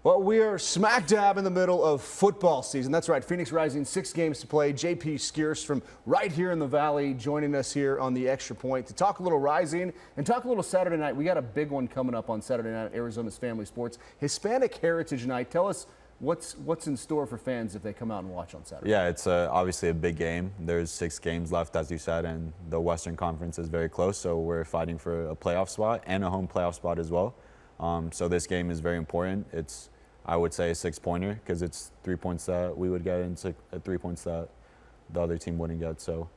Well, we are smack dab in the middle of football season. That's right, Phoenix Rising, 6 games to play. JP Scearce from right here in the Valley joining us here on the Extra Point to talk a little Rising and talk a little Saturday night. We got a big one coming up on Saturday night at Arizona's Family Sports, Hispanic Heritage Night. Tell us what's in store for fans if they come out and watch on Saturday. Yeah, it's obviously a big game. There's 6 games left, as you said, and the Western Conference is very close, so we're fighting for a playoff spot and a home playoff spot as well. So this game is very important. It's, I would say, a 6-pointer because it's 3 points that we would get and 3 points that the other team wouldn't get. So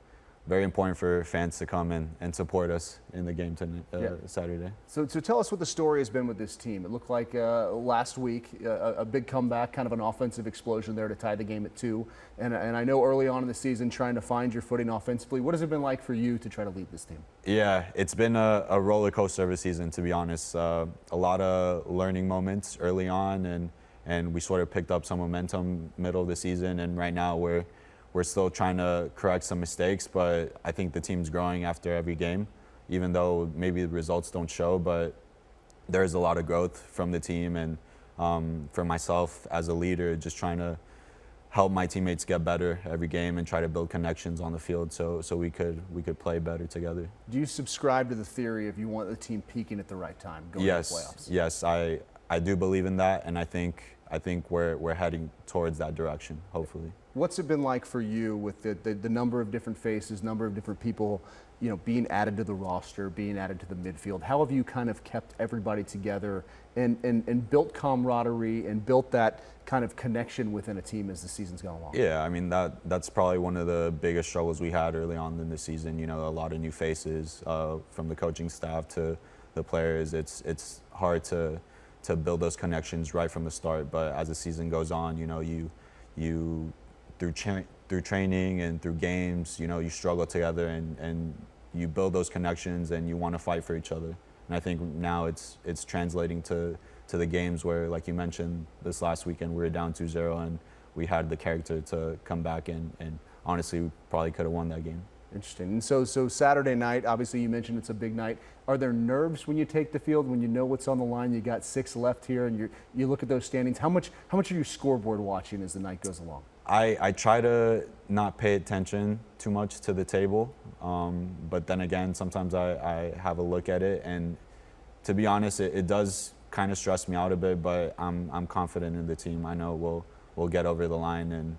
very important for fans to come and support us in the game tonight, Saturday. So tell us what the story has been with this team. It looked like last week a big comeback, kind of an offensive explosion there to tie the game at 2. And I know early on in the season trying to find your footing offensively. What has it been like for you to try to lead this team? Yeah, it's been a roller coaster of a season, to be honest. A lot of learning moments early on, and we sort of picked up some momentum middle of the season, and right now we're still trying to correct some mistakes, but I think the team's growing after every game, even though maybe the results don't show, but there's a lot of growth from the team, and for myself as a leader, just trying to help my teammates get better every game and try to build connections on the field so we could play better together. Do you subscribe to the theory of you want the team peaking at the right time going to the playoffs? Yes, I do believe in that, and I think we're heading towards that direction, hopefully. What's it been like for you with the number of different faces, number of different people, you know, being added to the roster, being added to the midfield? How have you kind of kept everybody together and built camaraderie and built that kind of connection within a team as the season's gone along? Yeah, I mean, that's probably one of the biggest struggles we had early on in the season. You know, a lot of new faces from the coaching staff to the players. It's hard to build those connections right from the start, but as the season goes on, you know, you through training and through games, you know, you struggle together and you build those connections and you want to fight for each other. And I think now it's translating to the games where, like you mentioned, this last weekend we were down 2-0 and we had the character to come back and honestly we probably could have won that game. Interesting. And so Saturday night, obviously you mentioned it's a big night. Are there nerves when you take the field, when you know what's on the line? You got 6 left here, and you look at those standings. How much are you scoreboard watching as the night goes along? I try to not pay attention too much to the table, but then again, sometimes I have a look at it, and to be honest, it does kind of stress me out a bit. But I'm confident in the team. I know we'll get over the line, and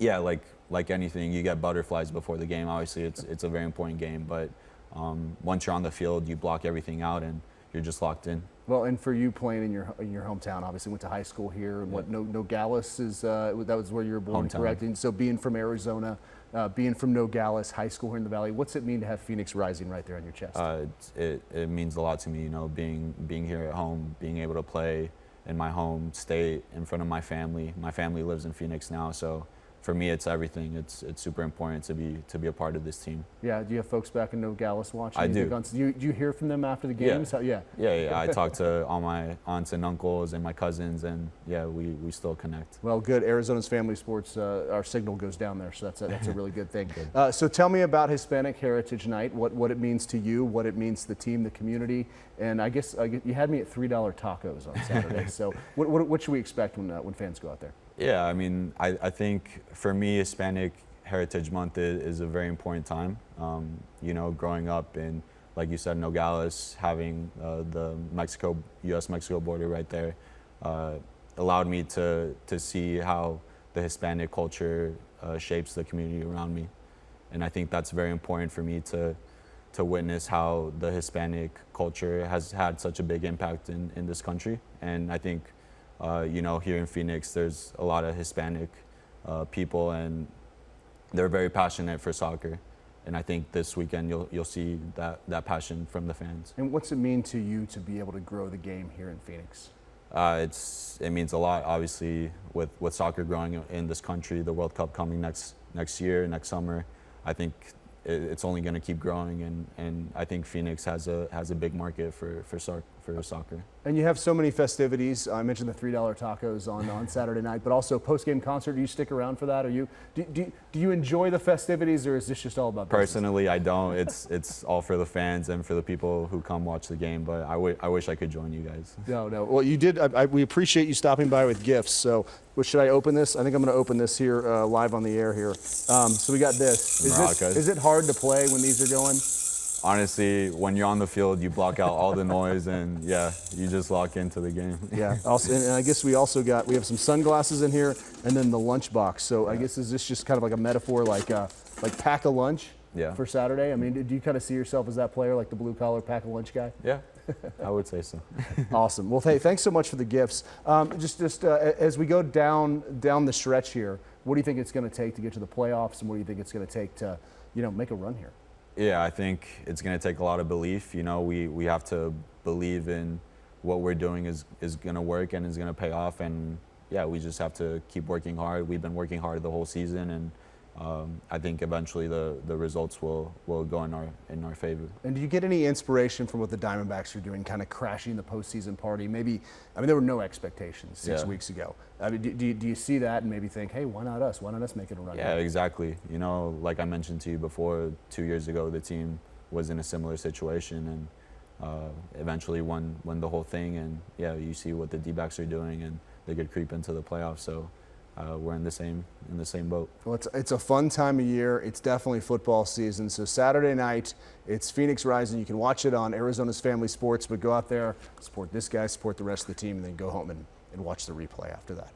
yeah, like anything, you get butterflies before the game. Obviously, it's a very important game, but once you're on the field, you block everything out and you're just locked in. Well, and for you playing in your hometown, obviously went to high school here, and what Nogales is that was where you were born, hometown. Correct? And so being from Arizona, being from Nogales High School here in the Valley, what's it mean to have Phoenix Rising right there on your chest? It means a lot to me, you know, being here at home, being able to play in my home state in front of my family. My family lives in Phoenix now, so for me, it's everything. It's super important to be a part of this team. Yeah. Do you have folks back in Nogales watching? I do. Do you hear from them after the games? Yeah. Yeah. I talk to all my aunts and uncles and my cousins, and yeah, we still connect. Well, good. Arizona's Family Sports, our signal goes down there, so that's a really good thing. So tell me about Hispanic Heritage Night. What it means to you, what it means to the team, the community, and I guess you had me at $3 tacos on Saturday. So what should we expect when fans go out there? Yeah, I mean, I think for me, Hispanic Heritage Month is a very important time. You know, growing up in, like you said, Nogales, having the U.S.-Mexico border right there, allowed me to see how the Hispanic culture shapes the community around me. And I think that's very important for me to witness how the Hispanic culture has had such a big impact in this country. And I think you know, here in Phoenix, there's a lot of Hispanic people, and they're very passionate for soccer. And I think this weekend you'll see that passion from the fans. And what's it mean to you to be able to grow the game here in Phoenix? It means a lot, obviously, with soccer growing in this country, the World Cup coming next year, next summer. I think it's only going to keep growing, and I think Phoenix has a big market for for soccer. And you have so many festivities. I mentioned the $3 tacos on Saturday night, but also post-game concert. Do you stick around for that? Do you enjoy the festivities, or is this just all about business? Personally, I don't. It's all for the fans and for the people who come watch the game. But I wish I could join you guys. No. Well, you did. We appreciate you stopping by with gifts. So, should I open this? I think I'm going to open this here live on the air here. So we got this. Is it hard to play when these are going? Honestly, when you're on the field, you block out all the noise, and yeah, you just lock into the game. Yeah. Also, and I guess we have some sunglasses in here, and then the lunchbox. So I guess is this just kind of like a metaphor, like pack a lunch for Saturday? I mean, do you kind of see yourself as that player, like the blue collar pack a lunch guy? Yeah, I would say so. Awesome. Well, hey, thanks so much for the gifts. As we go down the stretch here, what do you think it's going to take to get to the playoffs, and what do you think it's going to take to, make a run here? Yeah, I think it's going to take a lot of belief. We have to believe in what we're doing is going to work and is going to pay off. And yeah, we just have to keep working hard. We've been working hard the whole season, and I think eventually the results will go in our favor. And do you get any inspiration from what the Diamondbacks are doing, kind of crashing the postseason party? There were no expectations 6 weeks ago. Do you see that and maybe think, hey, why not us? Why not us making a run? Yeah, exactly. Like I mentioned to you before, 2 years ago, the team was in a similar situation and eventually won the whole thing. And yeah, you see what the D-backs are doing, and they could creep into the playoffs. So we're in the same boat. Well, it's a fun time of year. It's definitely football season. So Saturday night, it's Phoenix Rising. You can watch it on Arizona's Family Sports, but go out there, support this guy, support the rest of the team, and then go home and watch the replay after that.